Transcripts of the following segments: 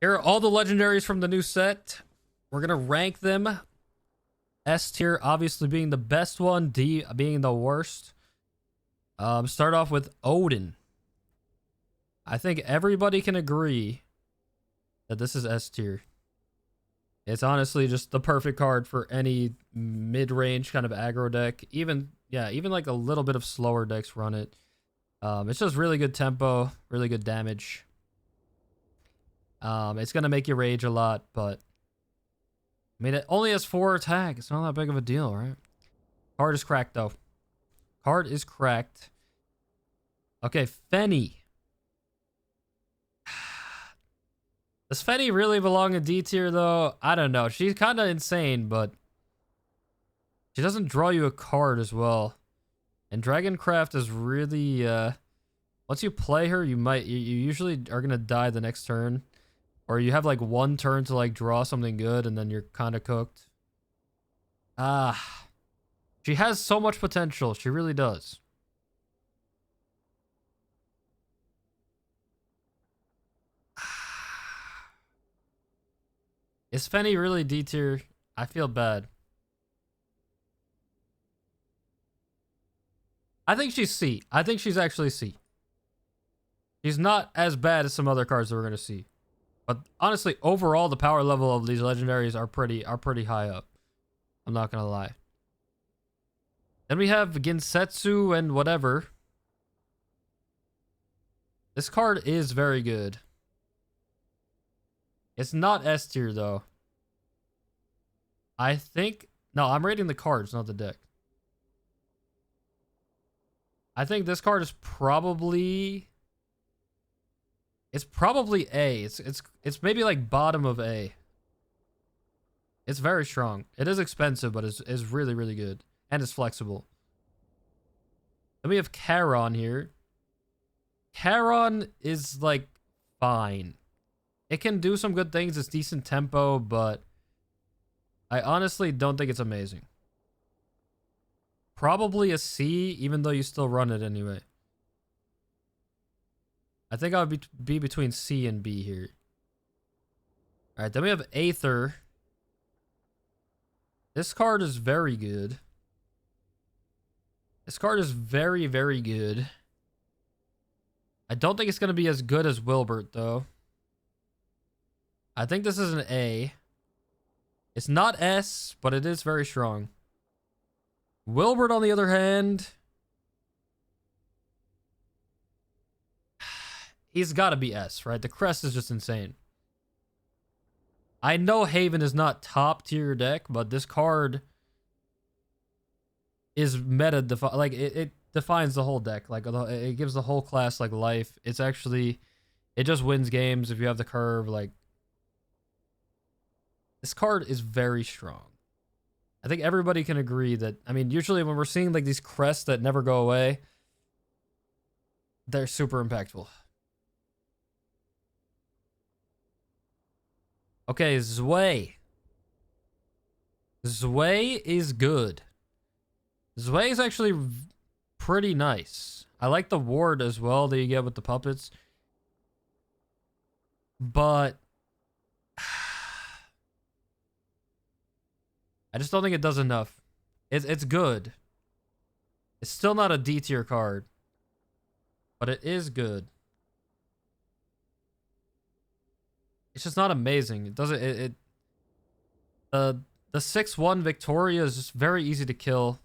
Here are all the legendaries from the new set. We're gonna rank them. S tier obviously being the best one, D being the worst. Start off with Odin. I think everybody can agree that this is S tier. It's honestly just the perfect card for any mid-range kind of aggro deck. Even like a little bit of slower decks run it. It's just really good tempo, really good damage. It's gonna make you rage a lot, but I mean, it only has 4 attack. It's not that big of a deal, right? Card is cracked though. Card is cracked. Okay, Fenny. Does Fenny really belong in D tier though? I don't know. She's kind of insane, but she doesn't draw you a card as well. And Dragoncraft is really once you play her, you usually are gonna die the next turn. Or you have like one turn to like draw something good and then you're kind of cooked. She has so much potential. She really does. Is Fenny really D tier? I feel bad. I think she's C. I think she's actually C. She's not as bad as some other cards that we're going to see. But honestly, overall, the power level of these legendaries are pretty high up. I'm not going to lie. Then we have Ginsetsu and whatever. This card is very good. It's not S tier though. I think... No, I'm rating the cards, not the deck. I think this card is probably... It's probably A. It's maybe like bottom of A. It's very strong. It is expensive, but it's really, really good. And it's flexible. Then we have Charon here. Charon is like fine. It can do some good things. It's decent tempo, but I honestly don't think it's amazing. Probably a C, even though you still run it anyway. I think I would be between C and B here. Alright, then we have Aether. This card is very good. This card is very, very good. I don't think it's going to be as good as Wilbert, though. I think this is an A. It's not S, but it is very strong. Wilbert, on the other hand... He's got to be S, right? The crest is just insane. I know Haven is not top tier deck, but this card is meta like it defines the whole deck. Like it gives the whole class like life. It's actually, it just wins games if you have the curve. Like this card is very strong. I think everybody can agree that. I mean, usually when we're seeing like these crests that never go away, they're super impactful. Okay, Zwei. Zwei is good. Zwei is actually pretty nice. I like the ward as well that you get with the puppets. But I just don't think it does enough. It's good. It's still not a D tier card. But it is good. It's just not amazing. It doesn't. The 6/1 Victoria is just very easy to kill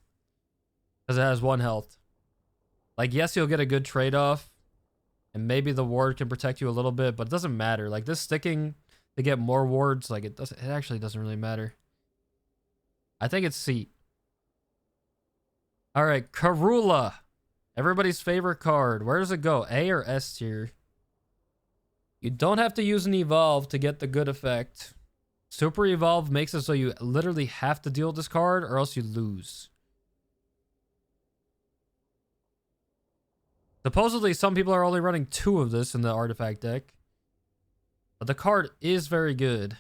because it has 1 health. Like, yes, you'll get a good trade off, and maybe the ward can protect you a little bit, but it doesn't matter. Like this sticking to get more wards, like it doesn't. It actually doesn't really matter. I think it's C. All right, Karula, everybody's favorite card. Where does it go? A or S tier? You don't have to use an evolve to get the good effect. Super evolve makes it so you literally have to deal with this card or else you lose. Supposedly some people are only running 2 of this in the artifact deck. But the card is very good.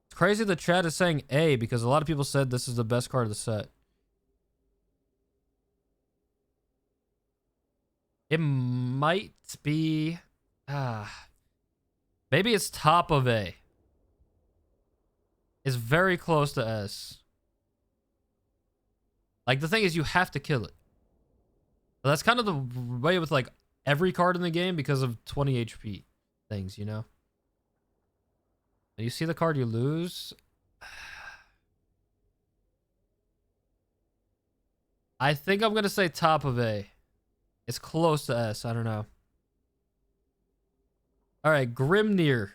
It's crazy the chat is saying A because a lot of people said this is the best card of the set. It might be Ah, maybe it's top of A. It's very close to S. Like, the thing is, you have to kill it. But that's kind of the way with, like, every card in the game because of 20 HP things, you know? And you see the card you lose. I think I'm going to say top of A. It's close to S. I don't know. All right, Grimnir.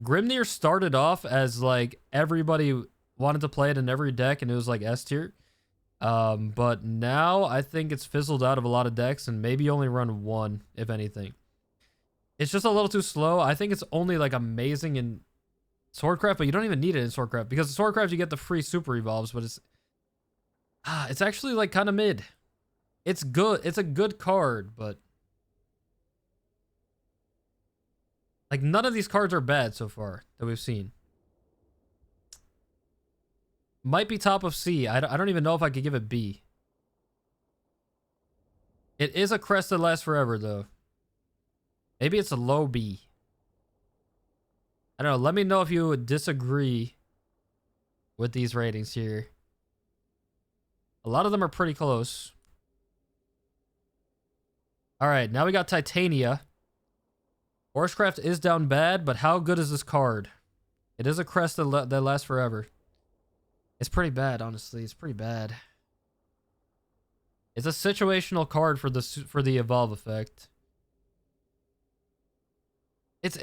Grimnir started off as, like, everybody wanted to play it in every deck, and it was, like, S tier. But now I think it's fizzled out of a lot of decks, and maybe only run one, if anything. It's just a little too slow. I think it's only, like, amazing in Swordcraft, but you don't even need it in Swordcraft, because in Swordcraft you get the free super evolves, but it's actually, like, kind of mid. It's good. It's a good card, but like, none of these cards are bad so far that we've seen. Might be top of C. I don't even know if I could give it B. It is a crest that lasts forever, though. Maybe it's a low B. I don't know. Let me know if you would disagree with these ratings here. A lot of them are pretty close. All right, now we got Titania. Horsecraft is down bad, but how good is this card? It is a crest that lasts forever. It's pretty bad, honestly. It's pretty bad. It's a situational card for the evolve effect. It's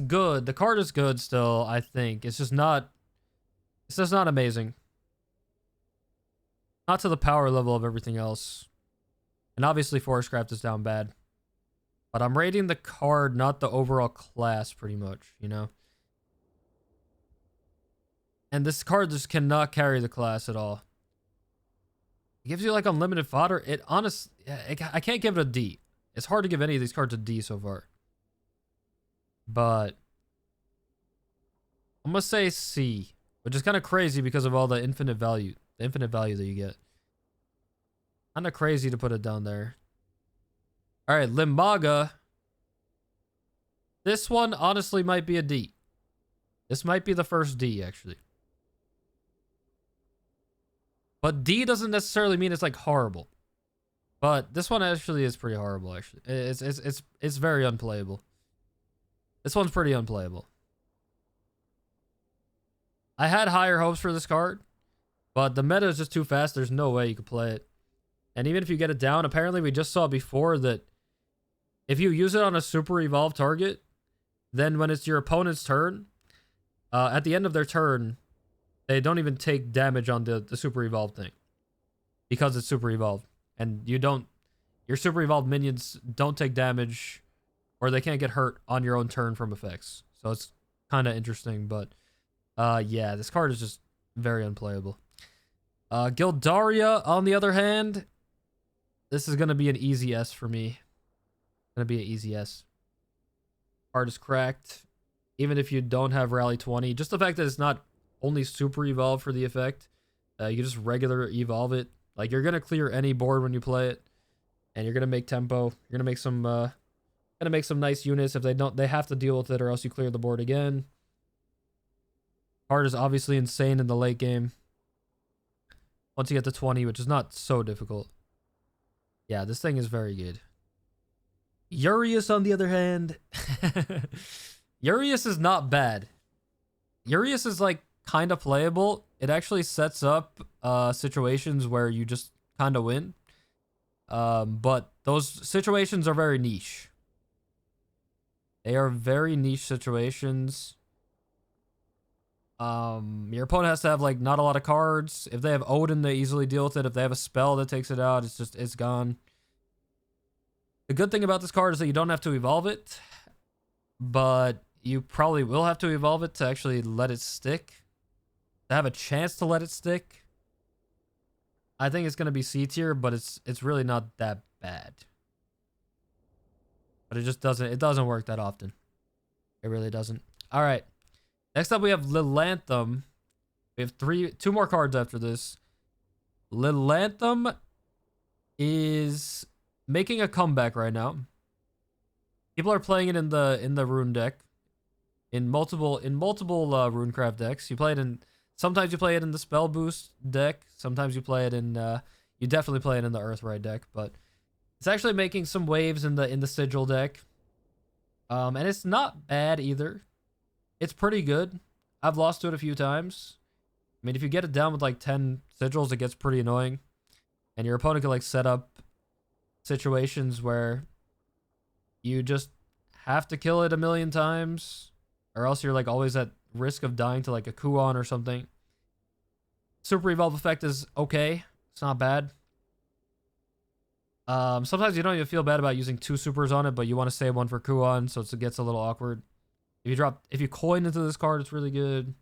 good. The card is good still, I think. It's just not amazing. Not to the power level of everything else. And obviously Forestcraft is down bad. But I'm rating the card, not the overall class, pretty much, you know? And this card just cannot carry the class at all. It gives you, like, unlimited fodder. I can't give it a D. It's hard to give any of these cards a D so far. But I'm going to say C, which is kind of crazy because of all the infinite value. The infinite value that you get. Kind of crazy to put it down there. All right, Limbaga. This one honestly might be a D. This might be the first D, actually. But D doesn't necessarily mean it's, like, horrible. But this one actually is pretty horrible, actually. It's very unplayable. This one's pretty unplayable. I had higher hopes for this card, but the meta is just too fast. There's no way you could play it. And even if you get it down, apparently we just saw before that if you use it on a super evolved target, then when it's your opponent's turn, at the end of their turn, they don't even take damage on the super evolved thing. Because it's super evolved. And your super evolved minions don't take damage, or they can't get hurt on your own turn from effects. So it's kind of interesting, but yeah, this card is just very unplayable. Gildaria, on the other hand, this is going to be an easy S for me. Going to be an easy S. Card is cracked. Even if you don't have Rally 20. Just the fact that it's not only super evolved for the effect. You just regular evolve it. Like, you're going to clear any board when you play it. And you're going to make tempo. You're going to make some nice units. If they don't, they have to deal with it, or else you clear the board again. Card is obviously insane in the late game. Once you get to 20, which is not so difficult. Yeah, this thing is very good. Urius, on the other hand. Urius is not bad. Urius is, like, kind of playable. It actually sets up situations where you just kind of win. But those situations are very niche. They are very niche situations. Your opponent has to have, like, not a lot of cards. If they have Odin, they easily deal with it. If they have a spell that takes it out, it's gone. The good thing about this card is that you don't have to evolve it, but you probably will have to evolve it to actually let it stick. To have a chance to let it stick. I think it's going to be C tier, but it's really not that bad. But it doesn't work that often. It really doesn't. All right. Next up, we have Lilanthem. We have two more cards after this. Lilanthem is making a comeback right now. People are playing it in the rune deck, in multiple runecraft decks. You play it in sometimes you play it in the spell boost deck. Sometimes you play it in you definitely play it in the Earthright deck, but it's actually making some waves in the sigil deck. And it's not bad either. It's pretty good. I've lost to it a few times. I mean, if you get it down with like 10 sigils, it gets pretty annoying. And your opponent can like set up situations where you just have to kill it a million times, or else you're like always at risk of dying to like a Kuon or something. Super Evolve effect is okay. It's not bad. Sometimes you don't even feel bad about using 2 supers on it, but you want to save one for Kuon, so it gets a little awkward. If you coin into this card, it's really good.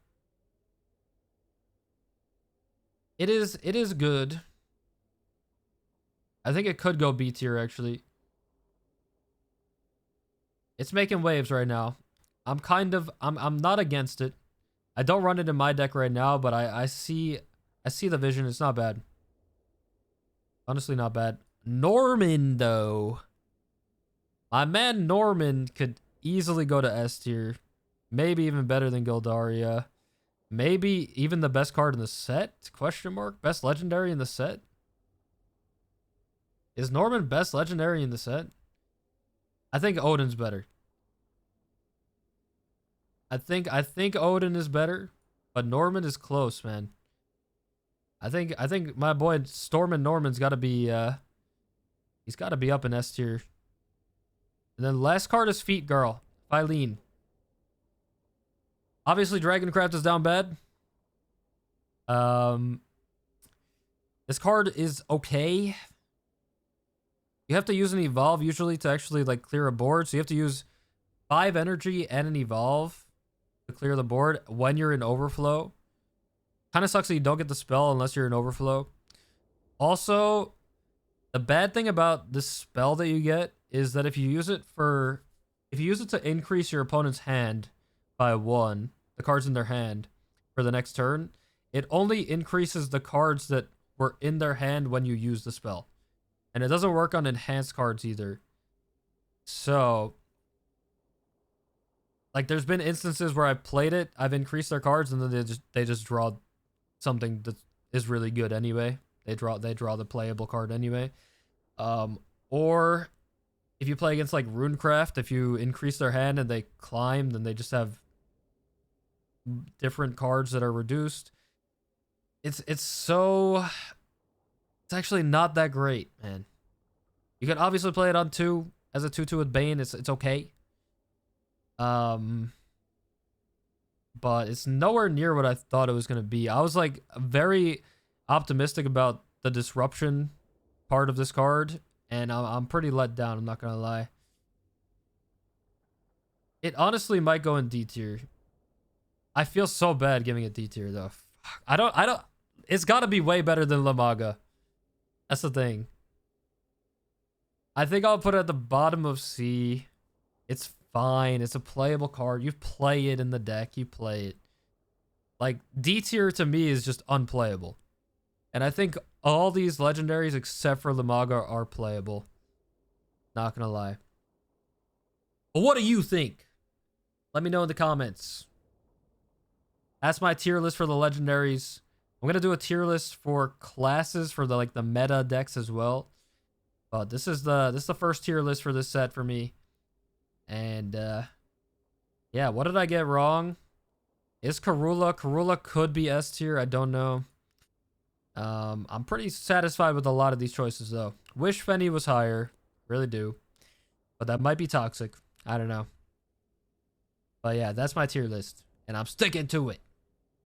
It is good. I think it could go B tier actually. It's making waves right now. I'm not against it. I don't run it in my deck right now, but I see the vision. It's not bad. Honestly, not bad. Norman though. My man Norman could easily go to S tier. Maybe even better than Gildaria. Maybe even the best card in the set? Question mark? Best legendary in the set? Is Norman best legendary in the set? I think Odin's better. I think Odin is better, but Norman is close, man. I think my boy Stormin Norman's got to be he's got to be up in S tier. And then last card is Feet Girl, Phylene. Obviously Dragoncraft is down bad. This card is okay. You have to use an evolve usually to actually like clear a board. So you have to use 5 energy and an evolve to clear the board when you're in overflow. Kind of sucks that you don't get the spell unless you're in overflow. Also, the bad thing about this spell that you get is that if you use it to increase your opponent's hand by 1, the cards in their hand for the next turn, it only increases the cards that were in their hand when you use the spell. And it doesn't work on enhanced cards either. So, like, there's been instances where I've played it, I've increased their cards, and then they just draw something that is really good anyway. They draw the playable card anyway. Or if you play against like Runecraft, if you increase their hand and they climb, then they just have different cards that are reduced. It's actually not that great, man. You can obviously play it on 2 as a 2/2 with Bane. It's okay. But it's nowhere near what I thought it was gonna be. I was like very optimistic about the disruption part of this card, and I'm pretty let down. I'm not gonna lie. It honestly might go in D tier. I feel so bad giving it D tier though. I don't. It's got to be way better than La Maga. That's the thing. I think I'll put it at the bottom of C. It's fine. It's a playable card. You play it in the deck. You play it. Like, D tier to me is just unplayable. And I think all these legendaries except for La Maga are playable. Not gonna lie. But what do you think? Let me know in the comments. That's my tier list for the legendaries. I'm gonna do a tier list for classes for the meta decks as well. But this is the first tier list for this set for me. And yeah, what did I get wrong? Is Karula? Karula could be S tier. I don't know. I'm pretty satisfied with a lot of these choices though. Wish Fenny was higher. Really do. But that might be toxic. I don't know. But yeah, that's my tier list. And I'm sticking to it.